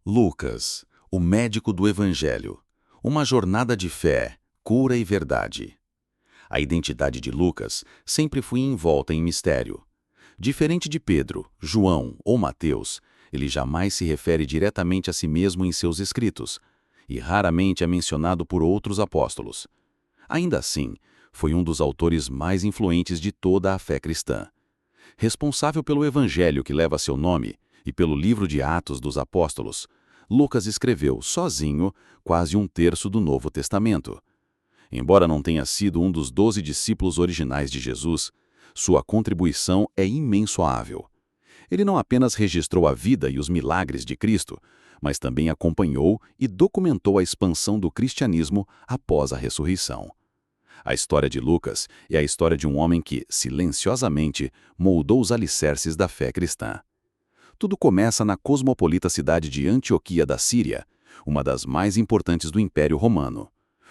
Lucas, o médico do Evangelho. Uma jornada de fé, cura e verdade. A identidade de Lucas sempre foi envolta em mistério. Diferente de Pedro, João ou Mateus, ele jamais se refere diretamente a si mesmo em seus escritos, e raramente é mencionado por outros apóstolos. Ainda assim, foi um dos autores mais influentes de toda a fé cristã. Responsável pelo Evangelho que leva seu nome e pelo livro de Atos dos Apóstolos, Lucas escreveu, sozinho, quase um terço do Novo Testamento. Embora não tenha sido um dos 12 discípulos originais de Jesus, sua contribuição é imensurável. Ele não apenas registrou a vida e os milagres de Cristo, mas também acompanhou e documentou a expansão do cristianismo após a ressurreição. A história de Lucas é a história de um homem que, silenciosamente, moldou os alicerces da fé cristã. Tudo começa na cosmopolita cidade de Antioquia da Síria, uma das mais importantes do Império Romano.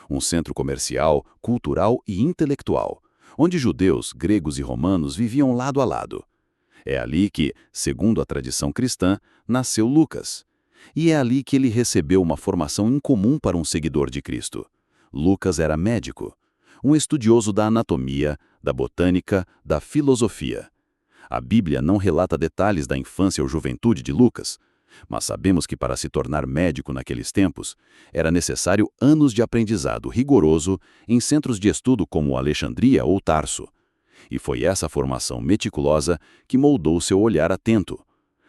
Um centro comercial, cultural e intelectual, onde judeus, gregos e romanos viviam lado a lado. É ali que, segundo a tradição cristã, nasceu Lucas. E é ali que ele recebeu uma formação incomum para um seguidor de Cristo. Lucas era médico, um estudioso da anatomia, da botânica, da filosofia. A Bíblia não relata detalhes da infância ou juventude de Lucas, mas sabemos que para se tornar médico naqueles tempos, era necessário anos de aprendizado rigoroso em centros de estudo como Alexandria ou Tarso. E foi essa formação meticulosa que moldou seu olhar atento.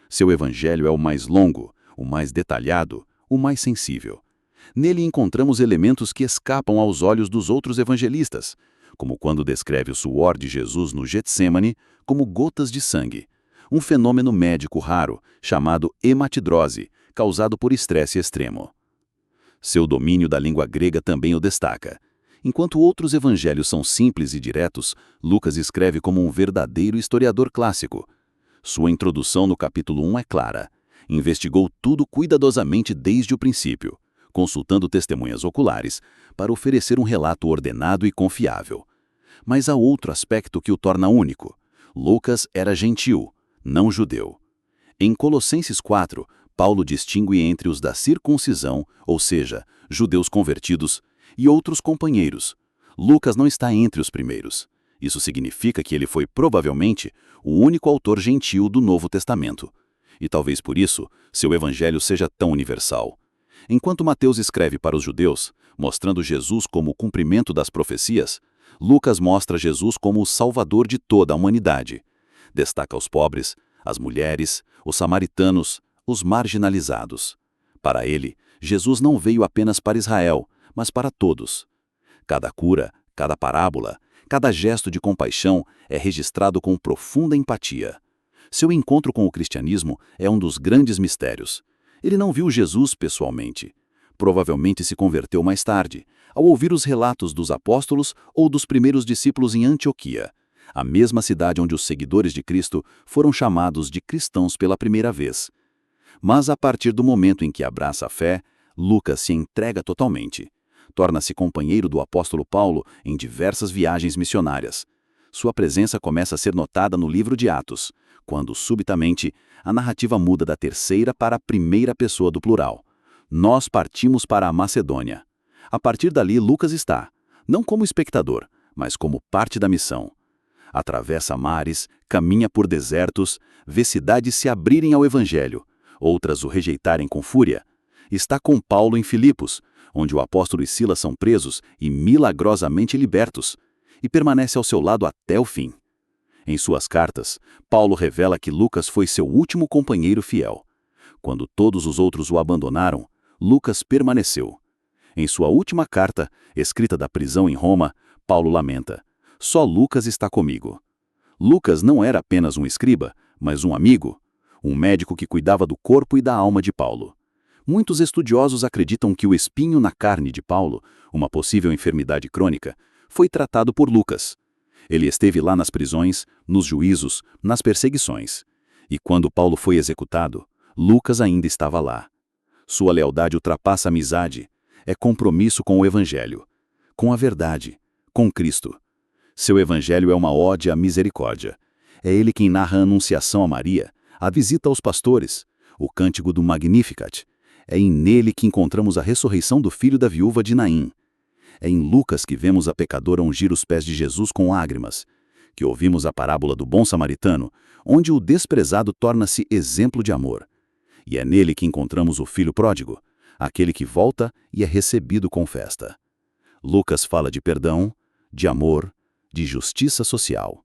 Seu evangelho é o mais longo, o mais detalhado, o mais sensível. Nele encontramos elementos que escapam aos olhos dos outros evangelistas, como quando descreve o suor de Jesus no Getsêmani como gotas de sangue, um fenômeno médico raro chamado hematidrose, causado por estresse extremo. Seu domínio da língua grega também o destaca. Enquanto outros evangelhos são simples e diretos, Lucas escreve como um verdadeiro historiador clássico. Sua introdução no capítulo 1 é clara. Investigou tudo cuidadosamente desde o princípio, consultando testemunhas oculares para oferecer um relato ordenado e confiável. Mas há outro aspecto que o torna único. Lucas era gentil, não judeu. Em Colossenses 4, Paulo distingue entre os da circuncisão, ou seja, judeus convertidos, e outros companheiros. Lucas não está entre os primeiros. Isso significa que ele foi provavelmente o único autor gentil do Novo Testamento. E talvez por isso, seu evangelho seja tão universal. Enquanto Mateus escreve para os judeus, mostrando Jesus como o cumprimento das profecias, Lucas mostra Jesus como o salvador de toda a humanidade. Destaca os pobres, as mulheres, os samaritanos, os marginalizados. Para ele, Jesus não veio apenas para Israel, mas para todos. Cada cura, cada parábola, cada gesto de compaixão é registrado com profunda empatia. Seu encontro com o cristianismo é um dos grandes mistérios. Ele não viu Jesus pessoalmente. Provavelmente se converteu mais tarde, ao ouvir os relatos dos apóstolos ou dos primeiros discípulos em Antioquia, a mesma cidade onde os seguidores de Cristo foram chamados de cristãos pela primeira vez. Mas a partir do momento em que abraça a fé, Lucas se entrega totalmente. Torna-se companheiro do apóstolo Paulo em diversas viagens missionárias. Sua presença começa a ser notada no livro de Atos, quando, subitamente, a narrativa muda da terceira para a primeira pessoa do plural. Nós partimos para a Macedônia. A partir dali, Lucas está, não como espectador, mas como parte da missão. Atravessa mares, caminha por desertos, vê cidades se abrirem ao evangelho, outras o rejeitarem com fúria. Está com Paulo em Filipos, onde o apóstolo e Silas são presos e milagrosamente libertos, e permanece ao seu lado até o fim. Em suas cartas, Paulo revela que Lucas foi seu último companheiro fiel. Quando todos os outros o abandonaram, Lucas permaneceu. Em sua última carta, escrita da prisão em Roma, Paulo lamenta: "Só Lucas está comigo." Lucas não era apenas um escriba, mas um amigo, um médico que cuidava do corpo e da alma de Paulo. Muitos estudiosos acreditam que o espinho na carne de Paulo, uma possível enfermidade crônica, foi tratado por Lucas. Ele esteve lá nas prisões, nos juízos, nas perseguições. E quando Paulo foi executado, Lucas ainda estava lá. Sua lealdade ultrapassa a amizade, é compromisso com o Evangelho, com a verdade, com Cristo. Seu Evangelho é uma ode à misericórdia. É ele quem narra a anunciação a Maria, a visita aos pastores, o cântico do Magnificat. É nele que encontramos a ressurreição do filho da viúva de Naim. É em Lucas que vemos a pecadora ungir os pés de Jesus com lágrimas, que ouvimos a parábola do bom samaritano, onde o desprezado torna-se exemplo de amor. E é nele que encontramos o filho pródigo, aquele que volta e é recebido com festa. Lucas fala de perdão, de amor, de justiça social.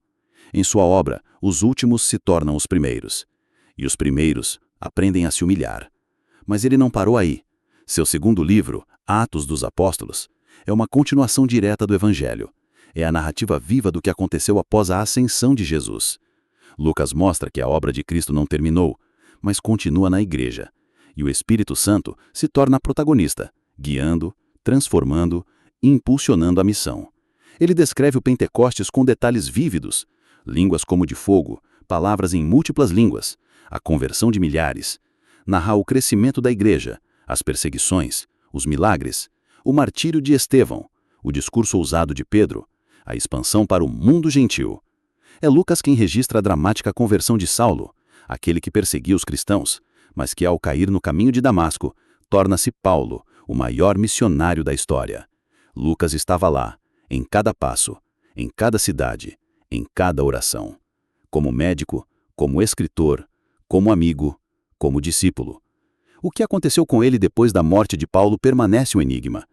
Em sua obra, os últimos se tornam os primeiros, e os primeiros aprendem a se humilhar. Mas ele não parou aí. Seu segundo livro, Atos dos Apóstolos, é uma continuação direta do Evangelho. É a narrativa viva do que aconteceu após a ascensão de Jesus. Lucas mostra que a obra de Cristo não terminou, mas continua na Igreja. E o Espírito Santo se torna protagonista, guiando, transformando e impulsionando a missão. Ele descreve o Pentecostes com detalhes vívidos, línguas como de fogo, palavras em múltiplas línguas, a conversão de milhares. Narra o crescimento da Igreja, as perseguições, os milagres, o martírio de Estevão, o discurso ousado de Pedro, a expansão para o mundo gentil. É Lucas quem registra a dramática conversão de Saulo, aquele que perseguia os cristãos, mas que ao cair no caminho de Damasco, torna-se Paulo, o maior missionário da história. Lucas estava lá, em cada passo, em cada cidade, em cada oração. Como médico, como escritor, como amigo, como discípulo. O que aconteceu com ele depois da morte de Paulo permanece um enigma.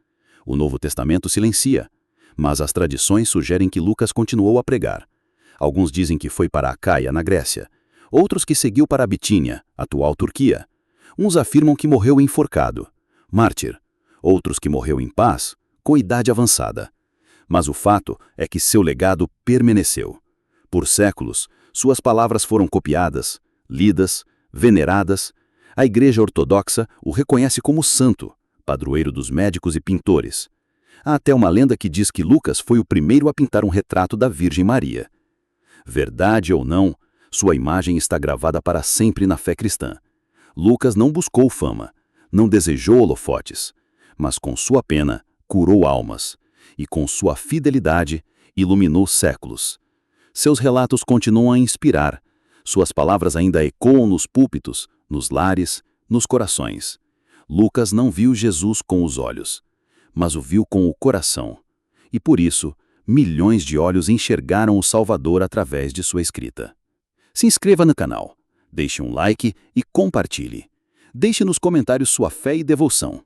O Novo Testamento silencia, mas as tradições sugerem que Lucas continuou a pregar. Alguns dizem que foi para Acaia, na Grécia, outros que seguiu para a Bitínia, atual Turquia. Uns afirmam que morreu enforcado, mártir, outros que morreu em paz, com idade avançada. Mas o fato é que seu legado permaneceu. Por séculos, suas palavras foram copiadas, lidas, veneradas. A Igreja Ortodoxa o reconhece como santo, padroeiro dos médicos e pintores. Há até uma lenda que diz que Lucas foi o primeiro a pintar um retrato da Virgem Maria. Verdade ou não, sua imagem está gravada para sempre na fé cristã. Lucas não buscou fama, não desejou holofotes, mas com sua pena curou almas, e com sua fidelidade iluminou séculos. Seus relatos continuam a inspirar, suas palavras ainda ecoam nos púlpitos, nos lares, nos corações. Lucas não viu Jesus com os olhos, mas o viu com o coração. E por isso, milhões de olhos enxergaram o Salvador através de sua escrita. Se inscreva no canal, deixe um like e compartilhe. Deixe nos comentários sua fé e devoção.